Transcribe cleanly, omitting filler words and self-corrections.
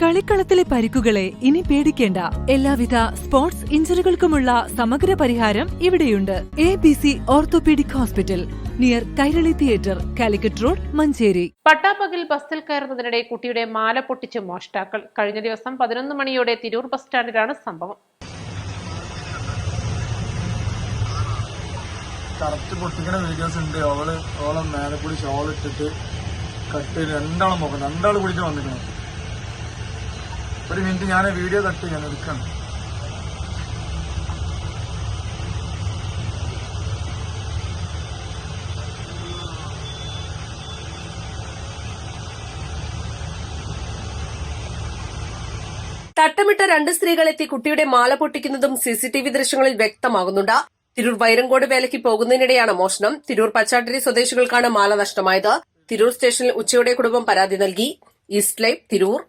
കളിക്കളത്തിലെ പരിക്കുകളെ ഇനി പേടിക്കേണ്ട. എല്ലാവിധ സ്പോർട്സ് ഇഞ്ചുറികൾക്കുമുള്ള സമഗ്ര പരിഹാരം ഇവിടെയുണ്ട്. ABC orthopaedic hospital, near Kairali theatre, Calicut road, Manjeri. പട്ടാപ്പകൽ ബസ്സിൽ കയറുന്നതിനിടെ കുട്ടിയുടെ മാല പൊട്ടിച്ച് മോഷ്ടാക്കൾ. കഴിഞ്ഞ ദിവസം 11 മണിയോടെ തിരൂർ ബസ് സ്റ്റാൻഡിലാണ് സംഭവം. കറക്റ്റ് പൊട്ടിക്കുന്ന വീഡിയോസ് ഉണ്ട്. ഓളെ മേലെ കൂടി ഷോൾ ഇട്ടിട്ട് കട്ട് രണ്ടാളും നോക്കണം. രണ്ടാൾ പിടിച്ച് വന്നിരിക്കണം. ഒരു മിനിറ്റ്, ഞാൻ വീഡിയോ കട്ട് ചെയ്യാൻ എടുക്കണം. തട്ടമിട്ട 2 സ്ത്രീകളെത്തി കുട്ടിയുടെ മാല പൊട്ടിക്കുന്നതും CCTV ദൃശ്യങ്ങളിൽ വ്യക്തമാകുന്നുണ്ട്. തിരൂർ വൈരങ്കോട് വേലയ്ക്ക് പോകുന്നതിനിടെയാണ് മോഷണം. തിരൂർ പച്ചാട്ടിരി സ്വദേശികൾക്കാണ് മാല നഷ്ടമായത്. തിരൂർ സ്റ്റേഷനിൽ ഉച്ചയോടെ കുടുംബം പരാതി നൽകി. East live, Tirur.